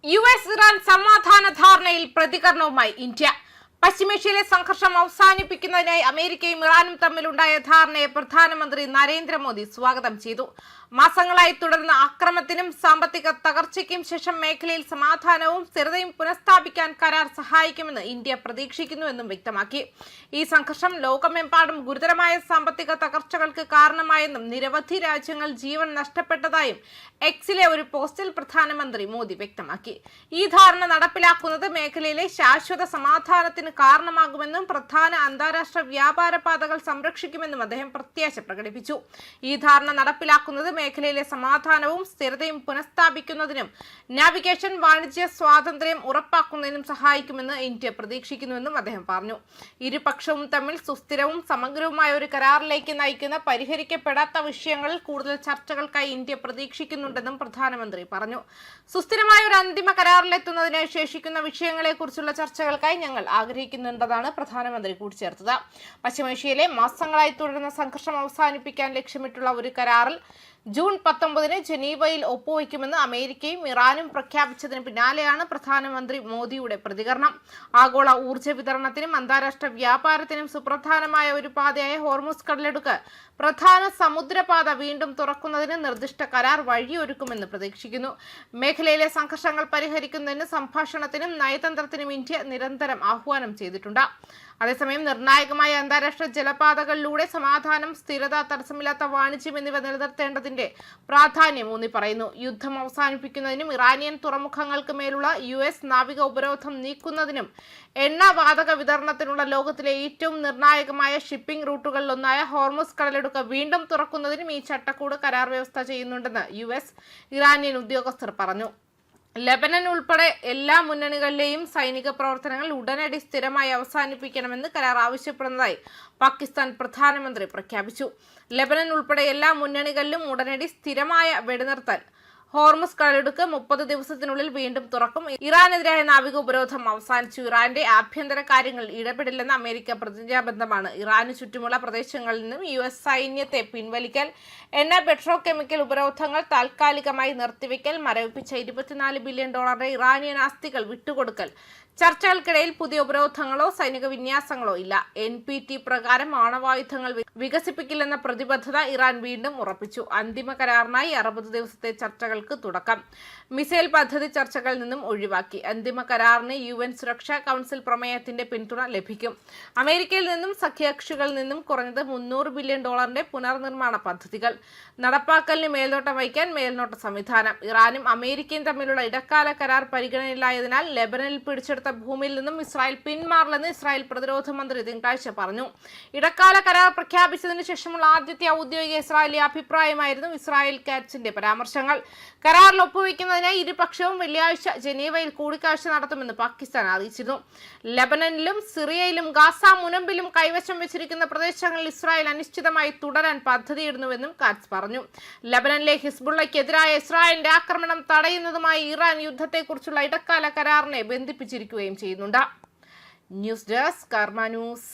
US-ഇറാൻ സമാധാന ധാരണയിൽ പ്രതികരണവുമായി ഇന്ത്യ. പശ്ചിമേഷ്യയിലെ സംഘർഷം അവസാനിപ്പിക്കുന്നതിനായി അമേരിക്കയും ഇറാനും തമ്മിലുണ്ടായ ധാരണയെ പ്രധാനമന്ത്രി നരേന്ദ്രമോദി സ്വാഗതം ചെയ്തു. മാസങ്ങളായി തുടരുന്ന ആക്രമണത്തിനും സാമ്പത്തിക തകർച്ചയ്ക്കും ശേഷം മേഖലയിൽ സമാധാനവും സ്ഥിരതയും പുനഃസ്ഥാപിക്കാൻ കരാർ സഹായിക്കുമെന്ന് ഇന്ത്യ പ്രതീക്ഷിക്കുന്നുവെന്നും വ്യക്തമാക്കി. ഈ സംഘർഷം ലോകമെമ്പാടും ഗുരുതരമായ സാമ്പത്തിക തകർച്ചകൾക്ക് കാരണമായെന്നും നിരവധി രാജ്യങ്ങൾ ജീവൻ നഷ്ടപ്പെട്ടതായും എക്സിലെ ഒരു പോസ്റ്റിൽ പ്രധാനമന്ത്രി മോദി വ്യക്തമാക്കി. ഈ ധാരണ നടപ്പിലാക്കുന്നത് മേഖലയിലെ ശാശ്വത സമാധാനത്തിന് കാരണമാകുമെന്നും പ്രധാന അന്താരാഷ്ട്ര വ്യാപാര പാതകൾ സംരക്ഷിക്കുമെന്നും അദ്ദേഹം പ്രത്യാശ പ്രകടിപ്പിച്ചു. ഈ ധാരണ നടപ്പിലാക്കുന്നത് മേഖലയിലെ സമാധാനവും സ്ഥിരതയും പുനഃസ്ഥാപിക്കുന്നതിനും നാവിഗേഷൻ വാണിജ്യ സ്വാതന്ത്ര്യം ഉറപ്പാക്കുന്നതിനും സഹായിക്കുമെന്ന് ഇന്ത്യ പ്രതീക്ഷിക്കുന്നുവെന്നും അദ്ദേഹം പറഞ്ഞു. ഇരുപക്ഷവും തമ്മിൽ സുസ്ഥിരവും സമഗ്രവുമായ ഒരു കരാറിലേക്ക് നയിക്കുന്ന പരിഹരിക്കപ്പെടാത്ത വിഷയങ്ങളിൽ കൂടുതൽ ചർച്ചകൾക്കായി ഇന്ത്യ പ്രതീക്ഷിക്കുന്നുണ്ടെന്നും പ്രധാനമന്ത്രി പറഞ്ഞു. സുസ്ഥിരമായ ഒരു അന്തിമ കരാറിലെത്തുന്നതിന് ശേഷിക്കുന്ന വിഷയങ്ങളെക്കുറിച്ചുള്ള ചർച്ചകൾക്കായി ഞങ്ങൾ ആഗ്രഹിക്കുന്നുണ്ടെന്നാണ് പ്രധാനമന്ത്രി കൂട്ടിച്ചേർത്തത്. പശ്ചിമേഷ്യയിലെ മാസങ്ങളായി തുടരുന്ന സംഘർഷം അവസാനിപ്പിക്കാൻ ലക്ഷ്യമിട്ടുള്ള ഒരു കരാറിൽ ജൂൺ 19 ജനീവയിൽ ഒപ്പുവയ്ക്കുമെന്ന് അമേരിക്കയും ഇറാനും പ്രഖ്യാപിച്ചതിന് പിന്നാലെയാണ് പ്രധാനമന്ത്രി മോദിയുടെ പ്രതികരണം. ആഗോള ഊർജ്ജ വിതരണത്തിനും അന്താരാഷ്ട്ര വ്യാപാരത്തിനും സുപ്രധാനമായ ഒരു പാതയായ ഹോർമുസ് കടലിടുക്ക് പ്രധാന സമുദ്രപാത വീണ്ടും തുറക്കുന്നതിന് നിർദ്ദിഷ്ട കരാർ വഴിയൊരുക്കുമെന്ന് പ്രതീക്ഷിക്കുന്നു. മേഖലയിലെ സംഘർഷങ്ങൾ പരിഹരിക്കുന്നതിന് സംഭാഷണത്തിനും നയതന്ത്രത്തിനും ഇന്ത്യ നിരന്തരം ആഹ്വാനം ചെയ്തിട്ടുണ്ട്. അതേസമയം നിർണായകമായ അന്താരാഷ്ട്ര ജലപാതകളിലൂടെ സമാധാനം, സ്ഥിരത, തടസ്സമില്ലാത്ത വാണിജ്യം എന്നിവ നിലനിർത്തേണ്ടതിന്റെ പ്രാധാന്യം ഊന്നി പറയുന്നു. യുദ്ധം അവസാനിപ്പിക്കുന്നതിനും ഇറാനിയൻ തുറമുഖങ്ങൾക്ക് മേലുള്ള US നാവിക ഉപരോധം നീക്കുന്നതിനും എണ്ണവാതക വിതരണത്തിനുള്ള ലോകത്തിലെ ഏറ്റവും നിർണായകമായ ഷിപ്പിംഗ് റൂട്ടുകളിലൊന്നായ ഹോർമുസ് കടലിടുക്ക് വീണ്ടും തുറക്കുന്നതിനും ഈ ചട്ടക്കൂട് കരാർ വ്യവസ്ഥ ചെയ്യുന്നുണ്ടെന്ന് US ഇറാനിയൻ ഉദ്യോഗസ്ഥർ പറഞ്ഞു. ലെബനൻ ഉൾപ്പെടെ എല്ലാ മുന്നണികളിലെയും സൈനിക പ്രവർത്തനങ്ങൾ ഉടനടി സ്ഥിരമായി അവസാനിപ്പിക്കണമെന്ന് കരാർ ആവശ്യപ്പെടുന്നതായി പാകിസ്ഥാൻ പ്രധാനമന്ത്രി പ്രഖ്യാപിച്ചു. ലെബനൻ ഉൾപ്പെടെ എല്ലാ മുന്നണികളിലും ഉടനടി സ്ഥിരമായ വെടിനിർത്തൽ. ഹോർമുസ് കടലിടുക്ക് 30 ദിവസത്തിനുള്ളിൽ വീണ്ടും തുറക്കും. ഇറാനെതിരായ നാവിക ഉപരോധം അവസാനിച്ചു. ഇറാന്റെ ആഭ്യന്തര കാര്യങ്ങളിൽ ഇടപെടില്ലെന്ന് അമേരിക്ക പ്രതിജ്ഞാബദ്ധമാണ്. ഇറാന് ചുറ്റുമുള്ള പ്രദേശങ്ങളിൽ നിന്നും US സൈന്യത്തെ പിൻവലിക്കൽ, എണ്ണ, പെട്രോ കെമിക്കൽ ഉപരോധങ്ങൾ താൽക്കാലികമായി നിർത്തിവെക്കൽ, മരവിപ്പിച്ച $24 ബില്യൺ ഇറാനിയൻ ആസ്തികൾ വിട്ടുകൊടുക്കൽ. ചർച്ചകൾക്കിടയിൽ പുതിയ ഉപരോധങ്ങളോ സൈനിക വിന്യാസങ്ങളോ ഇല്ല. NPT പ്രകാരം ആണവായുധങ്ങൾ വികസിപ്പിക്കില്ലെന്ന പ്രതിബദ്ധത ഇറാൻ വീണ്ടും ഉറപ്പിച്ചു. അന്തിമ കരാറിനായി 60 ദിവസത്തെ ചർച്ചകൾക്ക് തുടക്കം. മിസൈൽ പദ്ധതി ചർച്ചകളിൽ നിന്നും ഒഴിവാക്കി. അന്തിമ കരാറിന് UN സുരക്ഷാ കൗൺസിൽ പ്രമേയത്തിന്റെ പിന്തുണ ലഭിക്കും. അമേരിക്കയിൽ നിന്നും സഖ്യകക്ഷികളിൽ നിന്നും കുറഞ്ഞത് $300 ബില്യൺ പുനർനിർമ്മാണ പദ്ധതികൾ. നടപ്പാക്കലിന് മേൽനോട്ടം വഹിക്കാൻ മേൽനോട്ട സംവിധാനം. ഇറാനും അമേരിക്കയും തമ്മിലുള്ള ഇടക്കാല കരാർ പരിഗണനയിലായതിനാൽ ലെബനനിൽ പിടിച്ചെടുത്ത ഭൂമിയിൽ നിന്നും ഇസ്രായേൽ പിന്മാറില്ലെന്ന് ഇസ്രായേൽ പ്രതിരോധ മന്ത്രി തിങ്കളാഴ്ച പറഞ്ഞു. ഇടക്കാല കരാർ പ്രഖ്യാപിച്ചതിന് ശേഷമുള്ള ആദ്യത്തെ ഔദ്യോഗിക ഇസ്രായേലി അഭിപ്രായമായിരുന്നു ഇസ്രായേൽ കാറ്റ്സിന്റെ പരാമർശങ്ങൾ. കരാറിൽ ഒപ്പുവെക്കുന്നതിനായി ഇരുപക്ഷവും വെള്ളിയാഴ്ച ജനീവയിൽ കൂടിക്കാഴ്ച നടത്തുമെന്ന് പാകിസ്ഥാൻ അറിയിച്ചിരുന്നു. ലെബനനിലും സിറിയയിലും ഗാസ മുനമ്പിലും കൈവശം വെച്ചിരിക്കുന്ന പ്രദേശങ്ങളിൽ ഇസ്രായേൽ അനിശ്ചിതമായി തുടരാൻ പദ്ധതിയിടുന്നുവെന്നും കാറ്റ്സ് പറഞ്ഞു. ലെബനനിലെ ഹിസ്ബുള്ളയ്ക്കെതിരായ ഇസ്രായേലിന്റെ ആക്രമണം തടയുന്നതുമായി ഇറാൻ യുദ്ധത്തെക്കുറിച്ചുള്ള ഇടക്കാല കരാറിനെ ബന്ധിപ്പിച്ചിരിക്കുകയും ചെയ്യുന്നുണ്ട്. ന്യൂസ് ഡെസ്ക് കർമ്മ ന്യൂസ്.